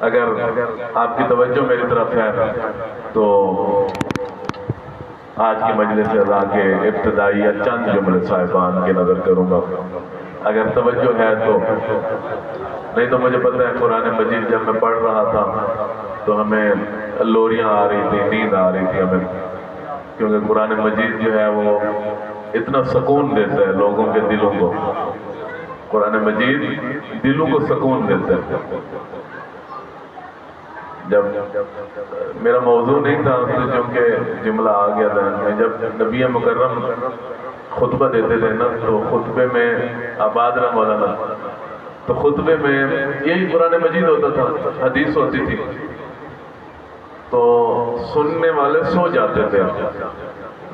اگر آپ کی توجہ میری طرف ہے تو آج کی مجلس اذا کے ابتدائی یا چند جملے صاحبان کی نظر کروں گا، اگر توجہ ہے تو، نہیں تو مجھے پتہ ہے قرآن مجید جب میں پڑھ رہا تھا تو ہمیں لوریاں آ رہی تھی، نیند آ رہی تھی ہمیں، کیونکہ قرآن مجید جو ہے وہ اتنا سکون دیتا ہے لوگوں کے دلوں کو، قرآن مجید دلوں کو سکون دیتا ہے۔ جب میرا موضوع نہیں تھا جو کہ جملہ آ گیا ذہن میں، جب نبی مکرم خطبہ دیتے تھے نا تو خطبے میں آباد رہا مولانا، تو خطبے میں یہی قرآن مجید ہوتا تھا، حدیث ہوتی تھی، تو سننے والے سو جاتے تھے۔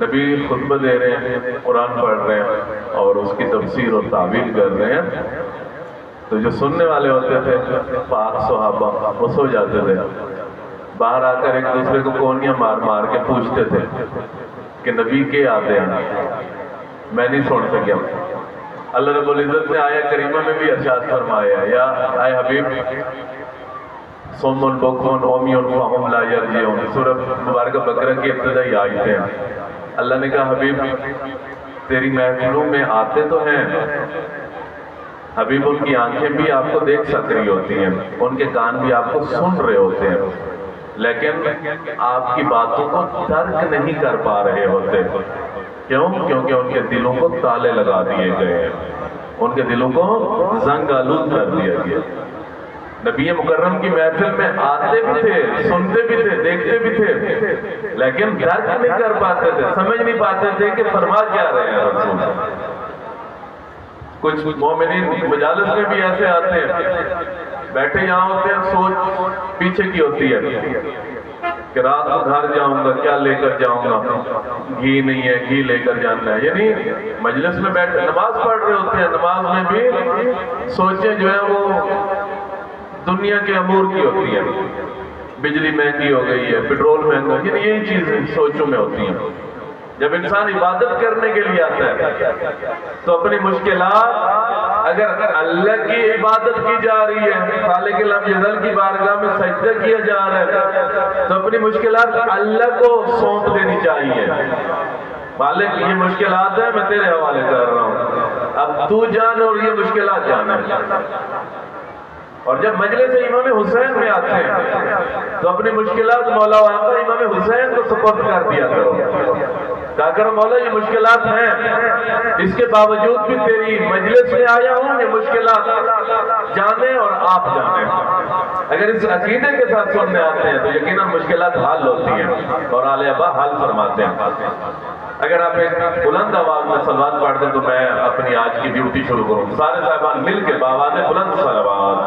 نبی خطبہ دے رہے ہیں، قرآن پڑھ رہے ہیں اور اس کی تفسیر اور تعویل کر رہے ہیں، تو جو سننے والے ہوتے تھے پاک صحابہ وہ سو جاتے تھے، باہر آ کر ایک دوسرے کو کونیاں مار مار کے پوچھتے تھے کہ نبی کے آتے ہیں، میں نہیں سن سکیا۔ اللہ رب العزت نے آیہ کریمہ میں بھی ارشاد فرمایا، یا اے حبیب صم بکم عمی فہم لا یرجعون، سورہ مبارکہ بقرہ کی ابتدائی آیتیں ہیں۔ اللہ نے کہا حبیب تیری محفلوں میں آتے تو ہیں، حبیب ان کی آنکھیں بھی آپ کو دیکھ سک رہی ہوتی ہیں، ان کے کان بھی آپ کو سن رہے ہوتے ہیں، لیکن آپ کی باتوں کو ترک نہیں کر پا رہے ہوتے۔ کیوں؟ کیونکہ ان کے دلوں کو تالے لگا دیے گئے ہیں، ان کے دلوں کو زنگ آلود کر دیا گیا۔ نبی مکرم کی محفل میں آتے بھی تھے، سنتے بھی تھے، دیکھتے بھی تھے، لیکن درک نہیں کر پاتے تھے، سمجھ نہیں پاتے تھے کہ فرما کیا رہے ہیں رسول۔ کچھ مومنین مجالس میں بھی ایسے آتے ہیں، بیٹھے یہاں ہوتے ہیں، سوچ پیچھے کی ہوتی ہے کہ رات کو گھر جاؤں گا، کیا لے کر جاؤں گا، گھی نہیں ہے، گھی لے کر جانا ہے، یعنی مجلس میں بیٹھے نماز پڑھ رہے ہوتے ہیں، نماز میں بھی سوچیں جو ہے وہ دنیا کے امور کی ہوتی ہیں، بجلی مہنگی ہو گئی ہے، پیٹرول مہنگا، یعنی یہی چیزیں سوچوں میں ہوتی ہیں۔ جب انسان عبادت کرنے کے لیے آتا ہے تو اپنی مشکلات، اگر اللہ کی عبادت کی جا رہی ہے، خالق لم یزل کی بارگاہ میں سجدہ کیا جا رہا ہے، تو اپنی مشکلات اللہ کو سونپ دینی چاہیے۔ مالک یہ مشکلات ہیں میں تیرے حوالے کر رہا ہوں، اب تو جان اور یہ مشکلات جانا۔ اور جب مجلس امام حسین میں آتے ہیں تو اپنی مشکلات مولا آقا امام حسین کو سپرد کر دیا کرو، کہا کرو مولا یہ مشکلات ہیں، اس کے باوجود بھی تیری مجلس میں آیا ہوں، یہ مشکلات جانے اور آپ جانے۔ اگر اس عقیدے کے ساتھ سننے آتے ہیں تو یقیناً مشکلات حل ہوتی ہیں اور آل ابا حل فرماتے ہیں۔ اگر آپ ایک بلند آواز میں صلوات پڑھ دیں تو میں اپنی آج کی ڈیوٹی شروع کروں۔ سارے صاحبان مل کے بآواز بلند صلوات۔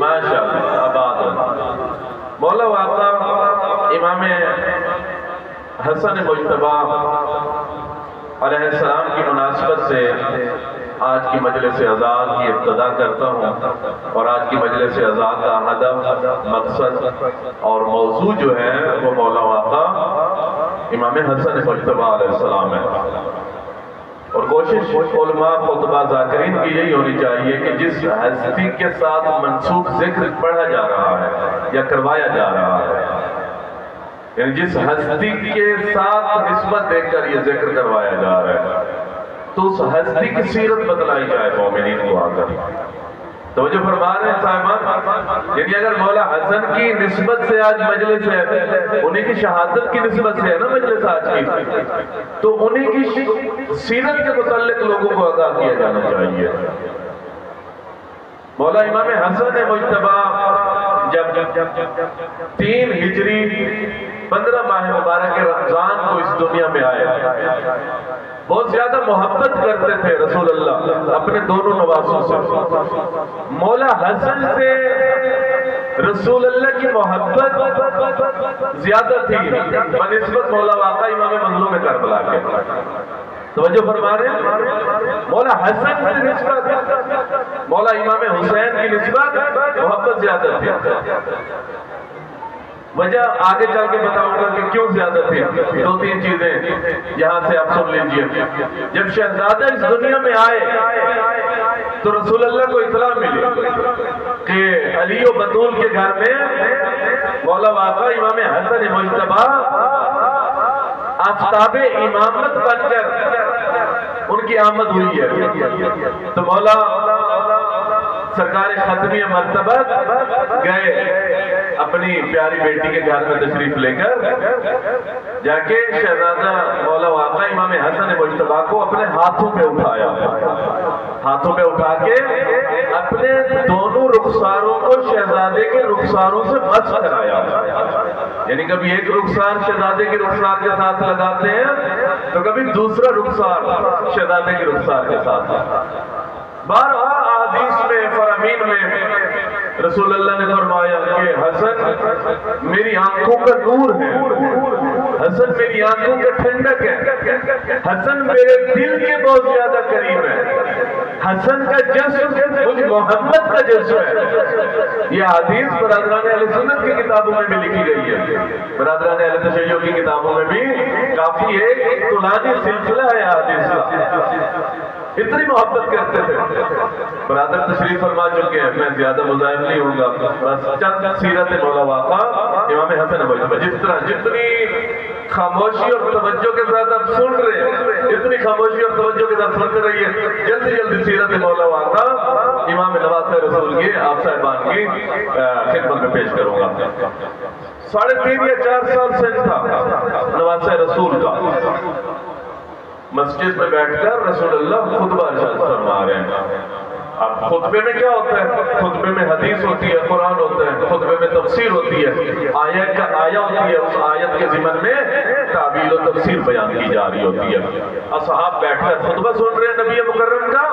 ماشاءاللہ آباد۔ مولا آقا امام حسن مجتبی علیہ السلام کی مناسبت سے آج کی مجلس اذان کی ابتدا کرتا ہوں، اور آج کی مجلس اذان کا ہدف، مقصد اور موضوع جو ہے وہ مولا آقا امام حسن مجتبی علیہ السلام ہے۔ اور کوشش علماء خطبہ ذاکرین کی یہی ہونی چاہیے کہ جس ہستی کے ساتھ منسوب ذکر پڑھا جا رہا ہے یا کروایا جا رہا ہے، یعنی جس ہستی کے ساتھ نسبت دے کر یہ ذکر کروایا جا رہا ہے تو اس ہستی کی سیرت بتلائی جائے مومنین کو آ کر۔ توجہ فرما رہے ہیں صاحبان، یعنی اگر مولا حسن کی نسبت سے آج مجلس ہے، انہی کی شہادت کی نسبت سے ہے نا مجلس آج کی، تو انہی کی سیرت کے متعلق لوگوں کو آگاہ کیا جانا چاہیے۔ مولا امام حسن مجتبی جب 3 ہجری 15 ماہ مبارک رمضان کو اس دنیا میں آئے، بہت زیادہ محبت کرتے تھے رسول اللہ اپنے دونوں نواسوں سے۔ مولا حسن سے رسول اللہ کی محبت زیادہ تھی بنسبت مولا آقا امام مظلوم کربلا کے۔ توجہ فرما رہے ہیں، مولا حسن سے نسبت مولا امام حسین کی نسبت محبت زیادہ تھی۔ وجہ آگے چل کے بتاؤں گا کہ کیوں زیادہ تھی۔ 2-3 چیزیں یہاں سے آپ سن لیجئے۔ جب شہزادہ اس دنیا میں آئے تو رسول اللہ کو اطلاع ملی کہ علی و بطول کے گھر میں مولا واقع امام حسن مجتبی آفتاب امامت بن کر ان کی آمد ہوئی ہے. تو مولا سرکار ختمی مرتبہ گئے اپنی پیاری بیٹی کے گھر میں تشریف لے کر، جا کے شہزادہ مولا واقع امام حسن مجتبی کو اپنے ہاتھوں پہ اٹھایا، ہاتھوں پہ اٹھا کے اپنے دونوں رخساروں کو شہزادے کے رخساروں سے مس کرایا. یعنی کبھی ایک رخسار شہزادے کے رخسار کے ساتھ لگاتے ہیں تو کبھی دوسرا رخسار شہزادے کے رخسار کے ساتھ. بارہا احادیث میں فرامین میں رسول اللہ نے فرمایا کہ حسن میری آنکھوں کا نور ہے، حسن میری آنکھوں کا ٹھنڈک ہے، حسن میرے دل کے بہت زیادہ قریب ہے، حسن کا جسم مجھ محمد کا جسم ہے. یہ حدیث برادران اہل سنت کی کتابوں میں بھی لکھی گئی ہے، برادران اہل تشیع کی کتابوں میں بھی کافی ایک طولانی سلسلہ ہے حدیث کا. اتنی محبت کرتے تھے. برادر تشریف فرما چکے ہیں، میں زیادہ مزاحم نہیں ہوں گا، بس چند سیرت مولا واقع امام حسن مجتبی. جس طرح جتنی خاموشی اور توجہ کے ساتھ آپ سن رہے ہیں اتنی خاموشی اور توجہ کے ساتھ سنتے رہیے. جلدی جلدی سیرت مولا واقع امام نواسہ رسول کی آپ صاحبان کی خدمت میں پیش کروں گا. 3.5 یا 4 سال سے تھا نواسہ رسول کا. مسجد میں بیٹھ کر رسول اللہ خطبہ ارشاد فرما رہے ہیں. اب خطبے میں کیا ہوتا ہے؟ خطبے میں حدیث ہوتی ہے، قرآن ہوتا ہے، خطبے میں تفسیر ہوتی ہے، آیت کا آیہ ہوتی ہے، اس آیت کے ضمن میں تعبیر و تفسیر بیان کی جا رہی ہوتی ہے. اصحاب بیٹھ کر خطبہ سن رہے ہیں نبی مکرم کا.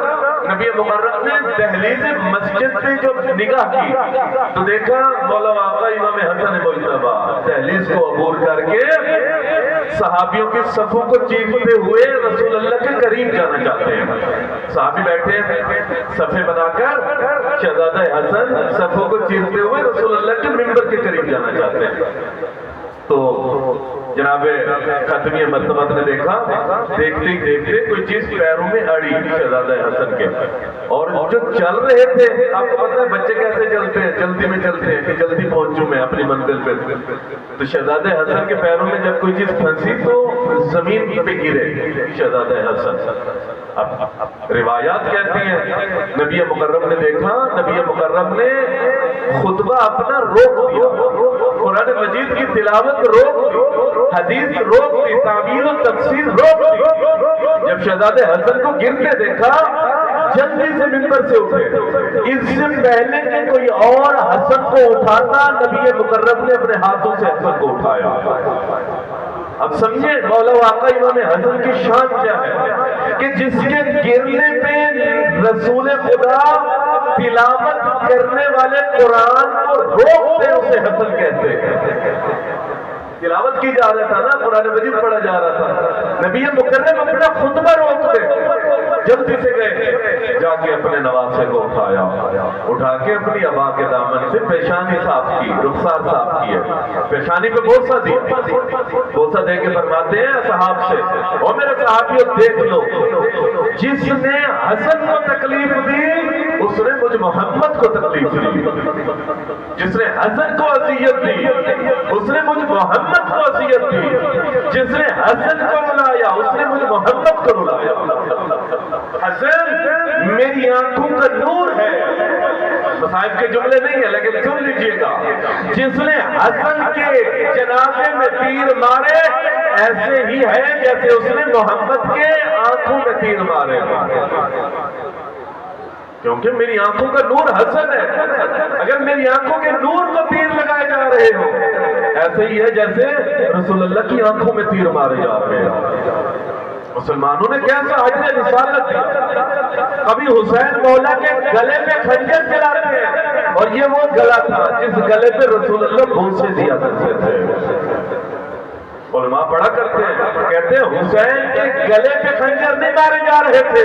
نبی مکرم نے دہلیز مسجد پہ جو نگاہ کی تو دیکھا مولا واقع امام حسن مجتبی دہلیز کو عبور کر کے صحابیوں کی صفوں کو چیرتے ہوئے رسول اللہ کے قریب جانا چاہتے ہیں. صحابی بیٹھے صفیں بنا کر شہزادہ حسن صفوں کو چیرتے ہوئے رسول اللہ کے منبر کے قریب جانا چاہتے ہیں. تو جناب ختمی مرتبہ نے دیکھا، دیکھتے ہی دیکھتے کوئی چیز پیروں میں اڑی شہزادہ حسن کے، اور جو چل رہے تھے آپ کو پتہ ہے بچے کیسے چلتے ہیں، جلدی میں چلتے ہیں کہ جلدی پہنچوں میں اپنی منزل پہ. تو شہزادہ حسن کے پیروں میں جب کوئی چیز پھنسی تو زمین پہ گرے شہزادہ حسن. اب روایات کہتی ہیں نبی مکرم نے دیکھا، نبی مکرم نے خطبہ اپنا روک دیا، قرآن مجید کی تلاوت روک دی، حدیث روک دی، تعبیر و تفسیر روک دی. جب شہزادہ حسن کو گرتے دیکھا جلدی سے منبر سے اٹھے. اس سے پہلے کہ کوئی اور حسن کو اٹھاتا نبی مکرم نے اپنے ہاتھوں سے حسن کو اٹھایا. اب سمجھے مولا واقع امام حسن کی شان کیا ہے کہ جس کے گرنے پہ رسول خدا تلاوت کرنے والے قرآن کو روکتے اسے حسن کہتے ہیں. تلاوت کی جا رہا تھا نا، قرآن مجید پڑھا جا رہا تھا، نبی مکرم اپنا خطبہ روکتے جلدی سے گئے، جا کے اپنے نواسے کو اٹھایا، اٹھا کے اپنی ابا کے دامن سے پیشانی صاف کی، رخسار صاف کیے، پیشانی پہ بوسہ دیا. بوسہ دے کے فرماتے ہیں اصحاب سے، اور میرے صحابیوں دیکھ لو، جس نے حسن کو تکلیف دی اس نے مجھ محمد کو تکلیف دی، جس نے حسن کو اذیت دی اس نے مجھ محمد کو اذیت دی، جس نے حسن کو رلایا اس نے مجھ محمد کو رلایا. حسن میری آنکھوں کا نور ہے. مصائب کے جملے نہیں ہیں لیکن سن لیجئے گا، جس نے حسن کے جنازے میں تیر مارے ایسے ہی ہے جیسے اس نے محمد کے آنکھوں میں تیر مارے، کیونکہ میری آنکھوں کا نور حسن ہے. اگر میری آنکھوں کے نور کو تیر لگائے جا رہے ہو ایسے ہی ہے جیسے رسول اللہ کی آنکھوں میں تیر مارے جا رہے ہیں. مسلمانوں نے کیسا حجر رسالت دیا. کبھی حسین مولا کے گلے پہ خنجر چلاتے ہیں اور یہ وہ گلا تھا جس گلے پہ رسول اللہ بوسے دیا کرتے تھے. علماء پڑھا کرتے ہیں کہتے ہیں حسین کے گلے پہ خنجر نہیں مارے جا رہے تھے،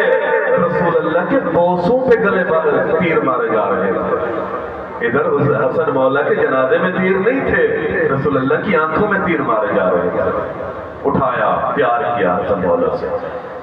رسول اللہ کے بوسوں پہ گلے پر تیر مارے جا رہے تھے. ادھر حسن مولا کے جنازے میں تیر نہیں تھے، رسول اللہ کی آنکھوں میں تیر مارے جا رہے تھے. اٹھایا، پیار کیا حسن مولا سے.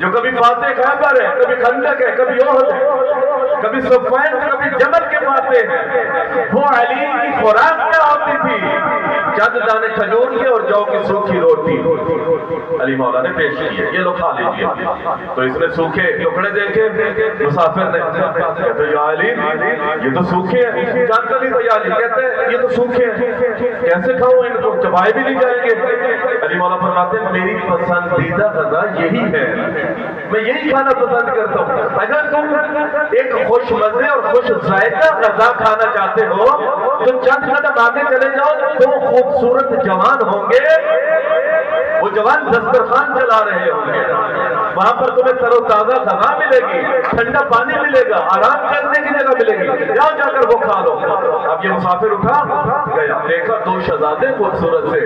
جو کبھی فاتح خیبر ہے، کبھی خندق ہے، کبھی احد ہے، کبھی صفین، کبھی جمل کے فاتح ہیں، وہ علی کی خوراک کیا ہوتی تھی؟ چند دانے کھجور کے اور جو کی سوکھی روٹی علی مولا نے پیش کی ہے، یہ لو کھا لیجیے۔ تو اس نے سوکھے ٹکڑے دیکھے، مسافر نے کہتے یا علی یہ تو سوکھے ہیں، جانتا نہیں تو یا علی کہتے ہیں یہ تو سوکھے ہیں، کیسے کھاؤں ان کو، چبائے بھی نہیں جائیں گے۔ علی مولا فرماتے ہیں میری پسندیدہ غذا یہی ہے، میں یہی کھانا پسند کرتا ہوں۔ اگر تم ایک خوش مزے اور خوش ذائقہ غذا کھانا چاہتے ہو تو چند قدم آگے چلے جاؤ، دو خوبصورت جوان ہوں گے، وہ جوان دسترخوان چلا رہے ہوں گے، وہاں پر تمہیں تر و تازہ غذا ملے گی، ٹھنڈا پانی ملے گا، آرام کرنے کی جگہ ملے گی، جاؤ جا کر وہ کھا لو۔ اب یہ مسافر اٹھا گیا، دیکھا دو شہزادے خوبصورت سے،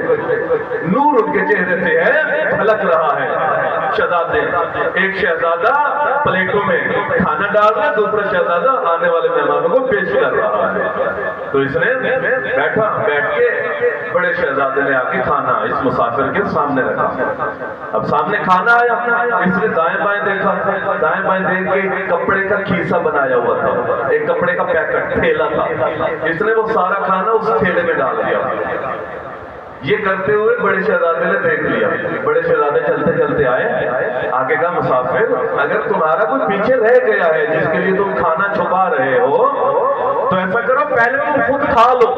نور ان کے چہرے سے ہے، جھلک رہا ہے۔ شہزادے، ایک شہزادہ پلیٹوں میں کھانا ڈال رہا ہے، دوسرا شہزادہ آنے والے مہمانوں کو پیش کر رہا ہے۔ تو اس نے بیٹھ کے بڑے شہزادے نے آ کے کھانا اس مسافر کے سامنے رکھا۔ اب سامنے کھانا آیا، اس نے دائیں بائیں دیکھا، دائیں بائیں دیکھ کے ایک کپڑے کا کھیسا بنایا ہوا تھا، ایک کپڑے کا پیکٹ تھیلا تھا، اس نے وہ سارا کھانا اس تھیلے میں ڈال دیا۔ یہ کرتے ہوئے بڑے شہزادے نے دیکھ لیا، بڑے شہزادے چلتے چلتے آئے، آگے کا مسافر اگر تمہارا کوئی پیچھے رہ گیا ہے جس کے لیے تم کھانا چھپا رہے ہو تو ایسا کرو پہلے تم خود کھا لو،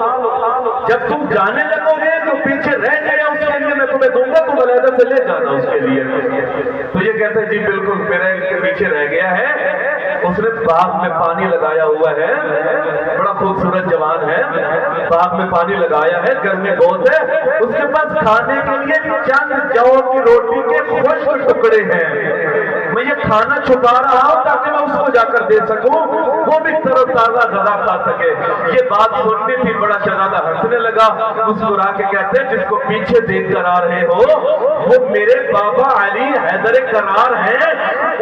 جب تم جانے لگو گے تو پیچھے رہ گیا اس کے لیے میں تمہیں دوں گا، تم علیحدہ سے لے جانا اس کے لیے۔ تو یہ کہتے ہیں جی بالکل میرے پیچھے رہ گیا ہے، اس نے باغ میں پانی لگایا ہوا ہے، بڑا خوبصورت جوان ہے، باغ میں پانی لگایا ہے، گرمی بہت ہے، اس کے پاس کھانے کے لیے چند جو کی روٹی کے خشک ٹکڑے ہیں، میں یہ کھانا چھپا رہا ہوں تاکہ میں اس کو جا کر دے سکوں، وہ بھی تر و تازہ غذا کھا سکے۔ یہ بات سننی تھی، بڑا شہزادہ ہنسنے لگا، مسکرا کے کہتے ہیں جس کو پیچھے دیکھ کر آ رہے ہو وہ میرے بابا علی حیدر کرار ہیں،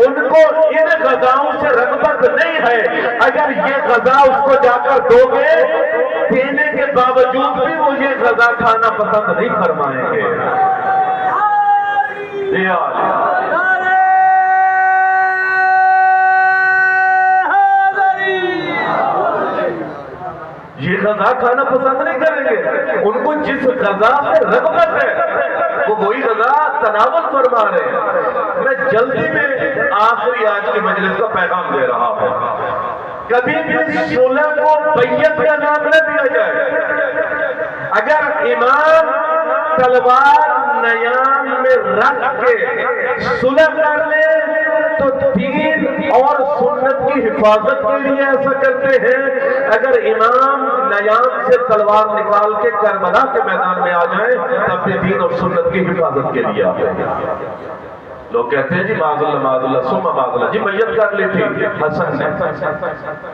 ان کو ان غذاؤں سے رغبت نہیں ہے، اگر یہ غذا اس کو جا کر دو گے دینے کے باوجود بھی وہ یہ غذا کھانا پسند نہیں فرمائیں گے۔ یہ غذا کھانا پسند نہیں کریں گے، ان کو جس غذا سے رغبت ہے وہ وہی غذا تناول فرما رہے ہیں۔ میں جلدی میں آخری آج کی مجلس کا پیغام دے رہا ہوں، کبھی بھی صلح کو بیعت کا نام نہ دیا جائے۔ اگر امام تلوار نیام میں رکھ کے صلح کر لے تو دین اور سنت کی حفاظت کے لیے ایسا کرتے ہیں، اگر امام نیام سے تلوار نکال کے کربلا کے میدان میں آ جائیں تب بھی دین اور سنت کی حفاظت کے لیے آتے ہیں۔ لوگ کہتے ہیں جی معاذ اللہ سمہ معاذ اللہ، جی بیعت کر لی تھی حسن نے،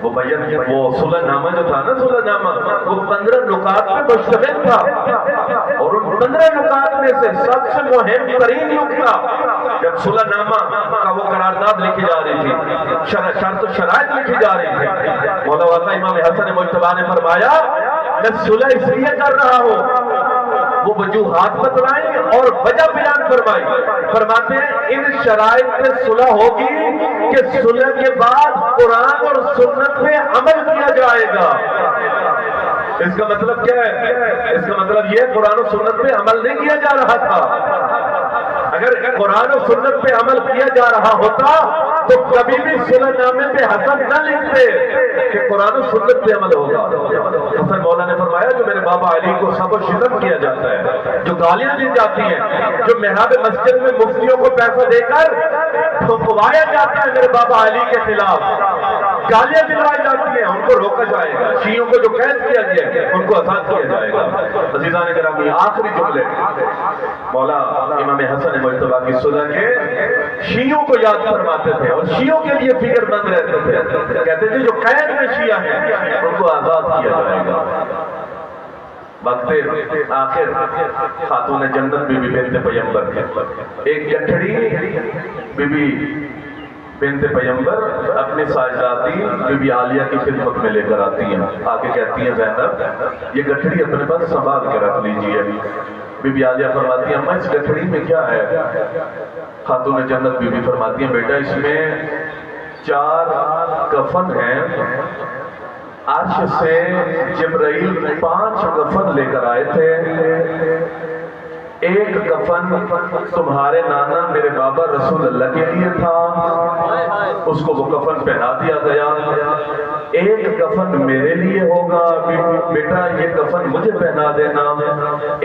وہ بیعت وہ صلح نامہ جو تھا نا، صلح نامہ وہ 15 نکات پہ مشتمل تھا، اور ان 15 نکات میں سے سب سے مہم ترین نکتہ جب صلح نامہ کا وہ قرارداد لکھی جا رہی تھی، شرط و شرائط لکھی جا رہی تھی، مولا والا امام حسن مجتبی نے فرمایا میں صلح اس لیے کر رہا ہوں، وہ وجوہات بتلائیں اور وجہ بیان فرمائی، فرماتے ہیں ان شرائط میں صلح ہوگی کہ صلح کے بعد قرآن اور سنت پہ عمل کیا جائے گا۔ اس کا مطلب کیا ہے؟ اس کا مطلب یہ قرآن و سنت پہ عمل نہیں کیا جا رہا تھا۔ اگر قرآن و سنت پہ عمل کیا جا رہا ہوتا تو کبھی بھی صلح نامے پہ حسن نہ لکھتے کہ قرآن و سنت پہ عمل ہوگا۔ حسن مولا نے فرمایا جو میرے بابا علی کو سب و شتم کیا جاتا ہے، جو گالیاں دی جاتی ہیں، جو محراب مسجد میں مفتیوں کو پیسہ دے کر پھپوایا جاتا ہے میرے بابا علی کے خلاف، گالیاں دلوائی جاتی ہیں، ان کو روکا جائے گا، شیعوں کو جو قید کیا گیا ہے ان کو آزاد کیا جائے گا۔ عزیزان گرامی آخری جملے مولا امام حسن مجتبی کی صلح کے شیعوں کو یاد فرماتے تھے اور شیعوں کے لیے فکر مند رہتے تھے، کہتے تھے جو قید میں شیعہ ہیں ان کو آزاد کیا جائے گا۔ وقت آخر خاتون جنت بی بی بنت پیمبر ایک گٹھڑی بی بی بنت پیمبر اپنی ساجداتی بی بی عالیہ کی خدمت میں لے کر آتی ہیں، آ کے کہتی ہیں زینب یہ گٹھڑی اپنے پاس سنبھال کے رکھ لیجئے، بی بی عالیہ فرماتی ہیں اماں اس گٹھڑی میں کیا ہے؟ خاتون جنت بی بی فرماتی ہیں بیٹا اس میں 4 کفن ہیں، عرش سے جبرائیل 5 کفن لے کر آئے تھے، ایک کفن تمہارے نانا میرے بابا رسول اللہ کے لیے تھا، اس کو وہ کفن پہنا دیا گیا، ایک کفن میرے لیے ہوگا بیٹا یہ کفن مجھے پہنا دینا،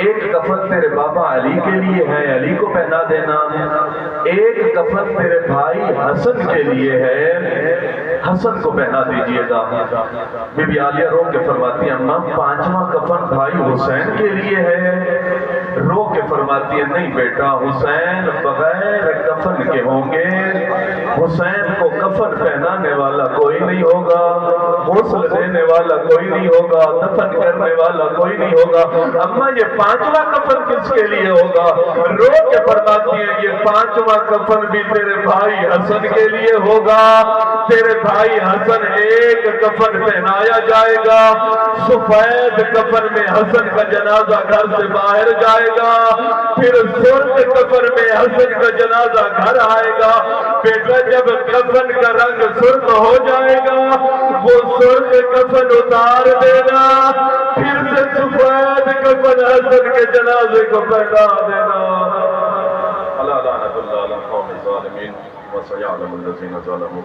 ایک کفن تیرے بابا علی کے لیے ہے علی کو پہنا دینا، ایک کفن تیرے بھائی حسن کے لیے ہے حسن کو پہنا دیجئے گا۔ بی بی عالیہ رو کے فرماتی ہیں اماں 5واں کفن بھائی حسین کے لیے ہے، رو کے فرماتی ہے نہیں بیٹا حسین بغیر کفن کے ہوں گے، حسین کو کفن پہنانے والا کوئی نہیں ہوگا، غسل دینے والا کوئی نہیں ہوگا، دفن کرنے والا کوئی نہیں ہوگا، اماں یہ 5واں کفن کس کے لیے ہوگا؟ رو کے فرماتی ہے یہ 5واں کفن بھی تیرے بھائی حسن کے لیے ہوگا، تیرے بھائی حسن ایک کفن پہنایا جائے گا، سفید کفن میں حسن کا جنازہ گھر سے باہر جائے گا، پھر سرخ کفن میں حسن کا جنازہ گھر آئے گا، بیٹا جب کفن کا رنگ سرخ ہو جائے گا وہ سرخ کفن اتار دینا، پھر سے سفید کفن حسن کے جنازے کو پہنا دینا۔ اللہ لعنت اللہ علی القوم الظالمین وسيعلم الذين ظلموا